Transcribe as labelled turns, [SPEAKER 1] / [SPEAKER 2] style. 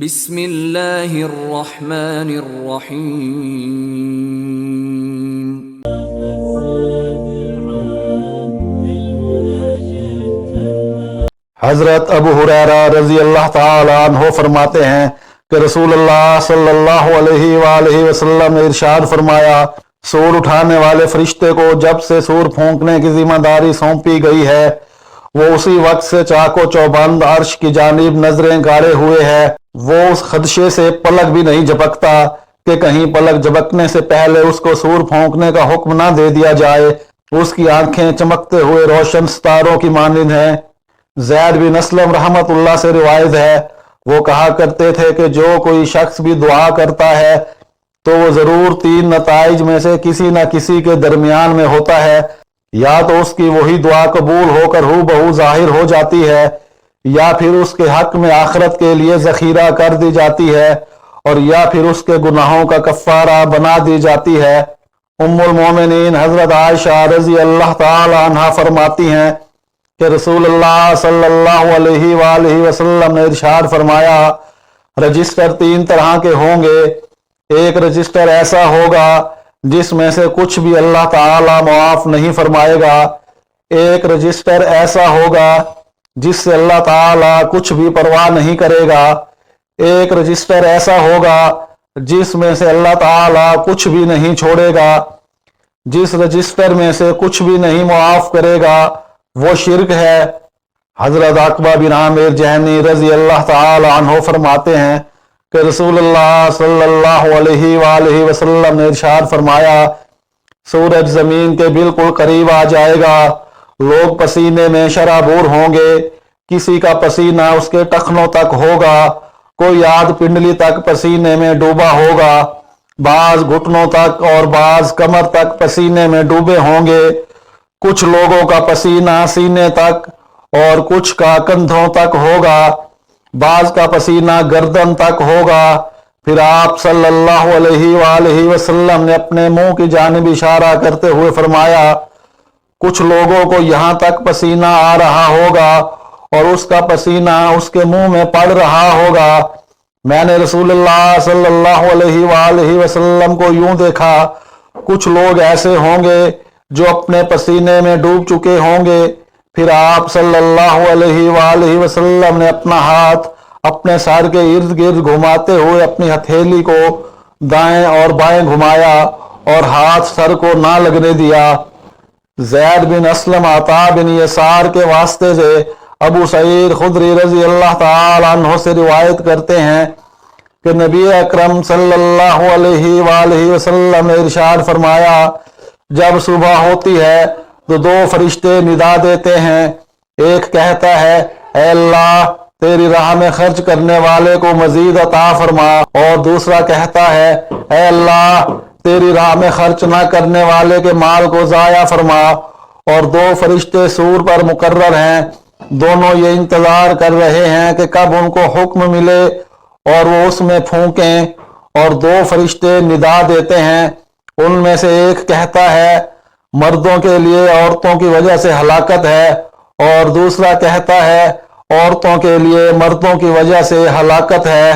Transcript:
[SPEAKER 1] بسم اللہ الرحمن الرحیم۔
[SPEAKER 2] حضرت ابو ہریرہ رضی اللہ تعالی عنہ فرماتے ہیں کہ رسول اللہ صلی اللہ علیہ وآلہ وسلم نے ارشاد فرمایا، سور اٹھانے والے فرشتے کو جب سے سور پھونکنے کی ذمہ داری سونپی گئی ہے، وہ اسی وقت سے چاق و چوبند عرش کی جانب نظریں گاڑے ہوئے ہے۔ وہ اس خدشے سے پلک بھی نہیں جھپکتا کہ کہیں پلک جھپکنے سے پہلے اس کو سور پھونکنے کا حکم نہ دے دیا جائے۔ اس کی آنکھیں چمکتے ہوئے روشن ستاروں کی مانند ہیں۔ زید بن اسلم رحمت اللہ سے روایت ہے، وہ کہا کرتے تھے کہ جو کوئی شخص بھی دعا کرتا ہے تو وہ ضرور تین نتائج میں سے کسی نہ کسی کے درمیان میں ہوتا ہے، یا تو اس کی وہی دعا قبول ہو کر ہو بہو ظاہر ہو جاتی ہے، یا پھر اس کے حق میں آخرت کے لیے ذخیرہ کر دی جاتی ہے، اور یا پھر اس کے گناہوں کا کفارہ بنا دی جاتی ہے۔ ام المومنین حضرت عائشہ رضی اللہ تعالی عنہ فرماتی ہیں کہ رسول اللہ صلی اللہ علیہ وآلہ وسلم نے ارشاد فرمایا، رجسٹر تین طرح کے ہوں گے۔ ایک رجسٹر ایسا ہوگا جس میں سے کچھ بھی اللہ تعالی معاف نہیں فرمائے گا۔ ایک رجسٹر ایسا ہوگا جس سے اللہ تعالی کچھ بھی پرواہ نہیں کرے گا۔ ایک رجسٹر ایسا ہوگا جس میں سے اللہ تعالی کچھ بھی نہیں چھوڑے گا۔ جس رجسٹر میں سے کچھ بھی نہیں معاف کرے گا وہ شرک ہے۔ حضرت عقبہ بن عامر جہنی رضی اللہ تعالی عنہ فرماتے ہیں کہ رسول اللہ صلی اللہ علیہ وآلہ وسلم نے ارشاد فرمایا، سورج زمین کے بالکل قریب آ جائے گا، لوگ پسینے میں شرابور ہوں گے، کسی کا پسینہ اس کے ٹخنوں تک ہوگا، کوئی آدھ پنڈلی تک پسینے میں ڈوبا ہوگا، بعض گھٹنوں تک اور بعض کمر تک پسینے میں ڈوبے ہوں گے، کچھ لوگوں کا پسینہ سینے تک اور کچھ کا کندھوں تک ہوگا، بعض کا پسینہ گردن تک ہوگا۔ پھر آپ صلی اللہ علیہ وآلہ وسلم نے اپنے منہ کی جانب اشارہ کرتے ہوئے فرمایا، کچھ لوگوں کو یہاں تک پسینہ آ رہا ہوگا اور اس کا پسینہ اس کے منہ میں پڑ رہا ہوگا۔ میں نے رسول اللہ صلی اللہ علیہ وآلہ وسلم کو یوں دیکھا، کچھ لوگ ایسے ہوں گے جو اپنے پسینے میں ڈوب چکے ہوں گے۔ پھر آپ صلی اللہ علیہ وآلہ وسلم نے اپنا ہاتھ اپنے سر کے ارد گرد گھماتے ہوئے اپنی ہتھیلی کو دائیں اور بائیں گھمایا اور ہاتھ سر کو نہ لگنے دیا۔ زید بن اسلم عطا بن یسار کے واسطے سے ابو سعید خدری رضی اللہ تعالی عنہ سے روایت کرتے ہیں کہ نبی اکرم صلی اللہ علیہ وآلہ وسلم نے ارشاد فرمایا، جب صبح ہوتی ہے تو دو فرشتے ندا دیتے ہیں، ایک کہتا ہے، اے اللہ تیری راہ میں خرچ کرنے والے کو مزید عطا فرما، اور دوسرا کہتا ہے، اے اللہ تیری راہ میں خرچ نہ کرنے والے کے مال کو ضائع فرما۔ اور دو فرشتے سور پر مقرر ہیں، دونوں یہ انتظار کر رہے ہیں کہ کب ان کو حکم ملے اور وہ اس میں پھونکیں، اور دو فرشتے ندا دیتے ہیں، ان میں سے ایک کہتا ہے، مردوں کے لیے عورتوں کی وجہ سے ہلاکت ہے، اور دوسرا کہتا ہے، عورتوں کے لیے مردوں کی وجہ سے ہلاکت ہے۔